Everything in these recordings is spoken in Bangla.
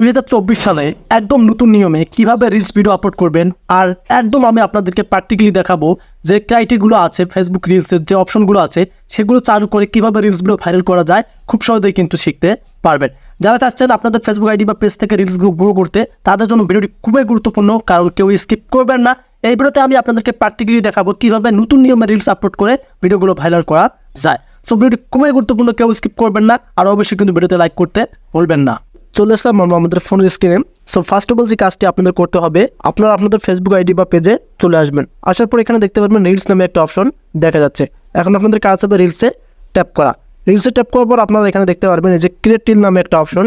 2024 সালে একদম নতুন নিয়মে কিভাবে রিলস ভিডিও আপলোড করবেন আর একদম আমি আপনাদেরকে প্র্যাকটিক্যালি দেখাবো যে ক্রাইটেরিয়াগুলো আছে ফেসবুক রিলসের যে অপশনগুলো আছে সেগুলো চালু করে কিভাবে রিলস ভিডিও ভাইরাল করা যায় খুব সহজেই কিন্তু শিখতে পারবেন। যারা চাচ্ছেন আপনাদের ফেসবুক আইডি বা পেজ থেকে রিলসগুলো গ্রো করতে তাদের জন্য ভিডিওটি খুবই গুরুত্বপূর্ণ, কারণ কেউ স্কিপ করবেন না। এই ভিডিওতে আমি আপনাদেরকে প্র্যাকটিক্যালি দেখাবো কিভাবে নতুন নিয়মে রিলস আপলোড করে ভিডিওগুলো ভাইরাল করা যায়। সো ভিডিওটি খুবই গুরুত্বপূর্ণ, কেউ স্কিপ করবেন না, আর অবশ্যই কিন্তু ভিডিওতে লাইক করতে ভুলবেন না। চলে আসলাম আমাদের ফোনের স্ক্রিনে। সো ফার্স্ট অফ অল যে কাজটি আপনাদের করতে হবে, আপনারা আপনাদের ফেসবুক আইডি বা পেজে চলে আসবেন। আসার পর এখানে দেখতে পারবেন রিলস নামে একটা অপশন দেখা যাচ্ছে। এখন আপনাদের কাজ হবে রিলসে ট্যাপ করা। রিলসে ট্যাপ করার পর আপনারা এখানে দেখতে পারবেন এই যে ক্রিয়েট রিল নামে একটা অপশন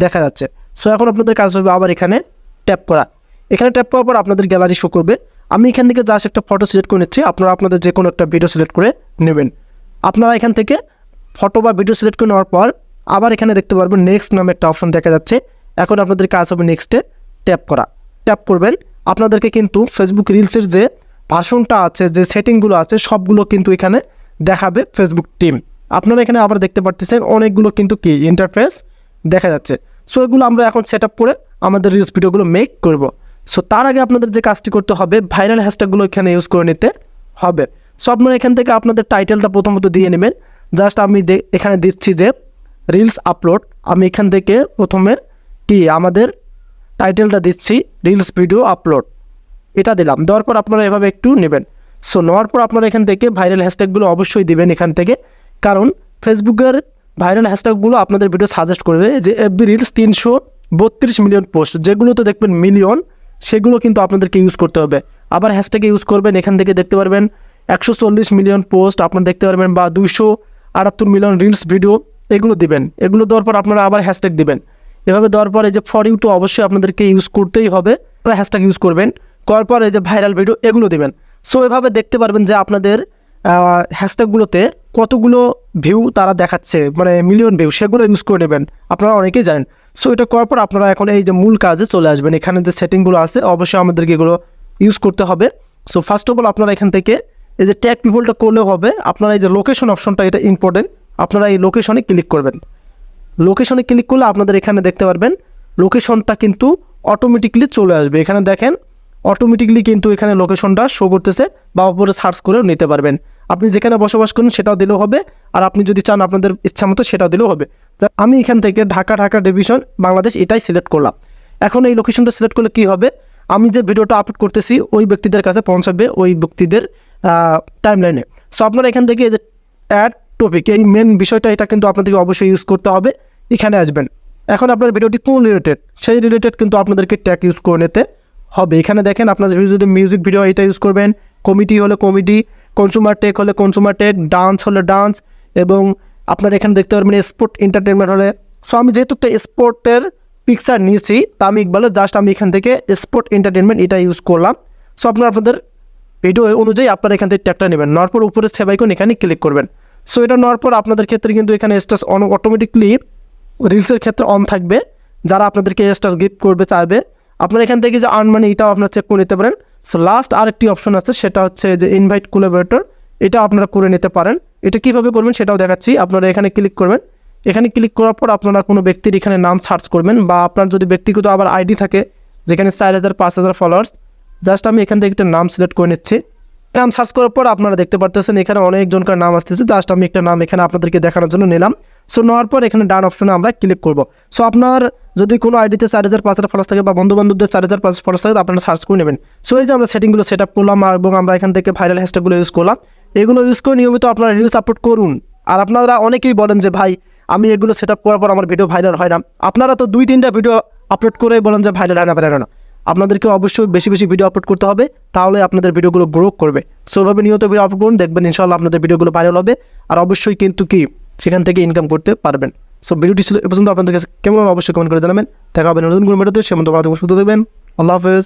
দেখা যাচ্ছে। সো এখন আপনাদের কাজ হবে আবার এখানে ট্যাপ করা। এখানে ট্যাপ করার পর আপনাদের গ্যালারি শো করবে। আমি এখান থেকে জাস্ট একটা ফটো সিলেক্ট করে নিচ্ছি, আপনারা আপনাদের যে কোনো একটা ভিডিও সিলেক্ট করে নেবেন। আপনারা এখান থেকে ফটো বা ভিডিও সিলেক্ট করে নেওয়ার পর আবার এখানে দেখতে পারবেন নেক্সট নামে একটা অপশন দেখা যাচ্ছে। এখন আপনাদের কাজ হবে নেক্সটে ট্যাপ করা। ট্যাপ করবেন, আপনাদেরকে কিন্তু ফেসবুক রিলসের যে ভার্সনটা আছে, যে সেটিংগুলো আছে সবগুলো কিন্তু এখানে দেখাবে ফেসবুক টিম। আপনারা এখানে আবার দেখতে পারতেছেন অনেকগুলো কিন্তু কি ইন্টারফেস দেখা যাচ্ছে। সো এগুলো আমরা এখন সেট আপ করে আমাদের রিলস ভিডিওগুলো মেক করব। সো তার আগে আপনাদের যে কাজটি করতে হবে, ভাইরাল হ্যাশট্যাগুলো এখানে ইউজ করে নিতে হবে। সো আপনারা এখান থেকে আপনাদের টাইটেলটা প্রথমত দিয়ে নেবেন। জাস্ট আমি এখানে দিচ্ছি যে রিলস আপলোড। আমি এখান থেকে প্রথমে কি আমাদের টাইটেলটা দিচ্ছি রিলস ভিডিও আপলোড, এটা দিলাম। দেওয়ার পর আপনারা এভাবে একটু নেবেন। সো নেওয়ার পর আপনারা এখান থেকে ভাইরাল হ্যাশট্যাগুলো অবশ্যই দিবেন এখান থেকে, কারণ ফেসবুকের ভাইরাল হ্যাশট্যাগুলো আপনাদের ভিডিও সাজেস্ট করবে। যে এফবি রিলস 332 মিলিয়ন পোস্ট, যেগুলোতে দেখবেন মিলিয়ন, সেগুলো কিন্তু আপনাদেরকে ইউজ করতে হবে। আবার হ্যাশট্যাগে ইউজ করবেন, এখান থেকে দেখতে পারবেন 140 মিলিয়ন পোস্ট আপনারা দেখতে পারবেন, বা 278 মিলিয়ন রিলস ভিডিও, এগুলো দিবেন। এগুলো দেওয়ার পর আপনারা আবার হ্যাশট্যাগ দিবেন। এভাবে দেওয়ার পর এই যে ফর ইউ টু অবশ্যই আপনাদেরকে ইউজ করতেই হবে, আপনারা হ্যাশট্যাগ ইউজ করবেন। করার পর এই যে ভাইরাল ভিডিও এগুলো দিবেন। সো এভাবে দেখতে পারবেন যে আপনাদের হ্যাশট্যাগুলোতে কতগুলো ভিউ তারা দেখাচ্ছে, মানে মিলিয়ন ভিউ, সেগুলো ইউজ করে নেবেন। আপনারা অনেকেই জানেন। সো এটা করার পর আপনারা এখন এই যে মূল কাজে চলে আসবেন। এখানে যে সেটিংগুলো আছে অবশ্যই আমাদেরকে এগুলো ইউজ করতে হবে। সো ফার্স্ট অফ অল আপনারা এখান থেকে এই যে ট্যাগ পিপলটা করলেও হবে। আপনারা এই যে লোকেশন অপশনটা, এটা ইম্পর্টেন্ট, আপনারা এই লোকেশনে ক্লিক করবেন। লোকেশনে ক্লিক করলে আপনাদের এখানে দেখতে পারবেন লোকেশনটা কিন্তু অটোমেটিকলি চলে আসবে। এখানে দেখেন অটোমেটিকলি কিন্তু এখানে লোকেশনটা শো করতেছে, বা উপরে সার্চ করেও নিতে পারবেন। আপনি যেখানে বসবাস করেন সেটাও দিলেও হবে, আর আপনি যদি চান আপনাদের ইচ্ছা মতো সেটাও দিলেও হবে। আমি এখান থেকে ঢাকা ডিভিশন বাংলাদেশ এটাই সিলেক্ট করলাম। এখন এই লোকেশনটা সিলেক্ট করলে কি হবে, আমি যে ভিডিওটা আপলোড করতেছি ওই ব্যক্তিদের কাছে পৌঁছাবে, ওই ব্যক্তিদের টাইমলাইনে। সো আপনারা এখান থেকে এই যে অ্যাড টপিক, এই মেন বিষয়টা, এটা কিন্তু আপনাদেরকে অবশ্যই ইউজ করতে হবে। এখানে আসবেন, এখন আপনার ভিডিওটি কোন রিলেটেড সেই রিলেটেড কিন্তু আপনাদেরকে ট্যাগ ইউজ করে নিতে হবে। এখানে দেখেন আপনাদের যদি মিউজিক ভিডিও এটা ইউজ করবেন, কমেডি হলে কমেডি, কনজুমার টেক হলে কনজুমার টেক, ডান্স হলে ডান্স, এবং আপনারা এখানে দেখতে পারবেন স্পোর্ট এন্টারটেনমেন্ট হলে। সো আমি যেহেতু একটা স্পোর্টের পিকচার নিয়েছি, তা আমি বলে জাস্ট আমি এখান থেকে স্পোর্ট এন্টারটেনমেন্ট এটা ইউজ করলাম। সো আপনারা আপনাদের ভিডিও অনুযায়ী আপনারা এখান থেকে ট্যাগটা নেবেন। নেওয়ার পর উপরে সেভ আইকন এখানে ক্লিক করবেন। সো এটা নেওয়ার পর আপনাদের ক্ষেত্রে কিন্তু এখানে স্ট্যাটাস অন অটোমেটিকলি রিলসের ক্ষেত্রে অন থাকবে। যারা আপনাদেরকে স্ট্যাটাস গিফট করবে চাইবে, আপনারা এখান থেকে যে আর্ন মানি এটাও আপনারা চেক করে নিতে পারেন। সো লাস্ট আরেকটি অপশন আছে, সেটা হচ্ছে যে ইনভাইট কোলাবোরেটর, এটা আপনারা করে নিতে পারেন। এটা কীভাবে করবেন সেটাও দেখাচ্ছি। আপনারা এখানে ক্লিক করবেন। এখানে ক্লিক করার পর আপনারা কোনো ব্যক্তির এখানে নাম সার্চ করবেন, বা আপনার যদি ব্যক্তিগত আবার আইডি থাকে যেখানে 4000 5000 ফলোয়ার্স, জাস্ট আমি এখান থেকে একটা নাম সিলেক্ট করে নিচ্ছি। নাম সার্চ করার পর আপনারা দেখতে পারতেছেন এখানে অনেকজনকার নাম আসতেছে। জাস্ট আমি একটা নাম এখানে আপনাদেরকে দেখানোর জন্য নিলাম। সো নেওয়ার পর এখানে ডান অপশনে আমরা ক্লিক করব। সো আপনার যদি কোনো আইডিতে 4000 5000 ফলোয়ার্স থাকে, বা বন্ধুবান্ধবদের 4000 5000 ফলোয়ার্স থাকে, আপনারা সার্চ করে নেবেন। সো এই যে আমরা সেটিংগুলো সেট আপ করলাম, এবং আমরা এখান থেকে ভাইরাল হ্যাশট্যাগুলো ইউজ করলাম। এগুলো ইউজ করে নিয়মিত আপনারা রিলস আপলোড করুন। আর আপনারা অনেকেই বলেন যে ভাই আমি এগুলো সেট আপ করার পর আমার ভিডিও ভাইরাল হয় না। আপনারা তো 2-3টা ভিডিও আপলোড করে বলেন যে ভাইরাল হয় না। আপনাদেরকে অবশ্যই বেশি বেশি ভিডিও আপলোড করতে হবে, তাহলে আপনাদের ভিডিওগুলো গ্রো করবে। সো ওইভাবে নিয়মিত ভিডিও আপলোড করুন, দেখবেন ইনশাআল্লাহ আপনাদের ভিডিওগুলো ভাইরাল হবে, আর অবশ্যই কিন্তু কি সেখান থেকে ইনকাম করতে পারবেন। সো ভিডিওটি ছিল এ পর্যন্ত। আপনাদের কাছে কেমন অবশ্যই কমেন্ট করে জানাবেন। দেখা হবে নতুন কোনো ভিডিওতে, সে মতো ভালো থাকবেন, সুস্থ থাকবেন। আল্লাহ হাফেজ।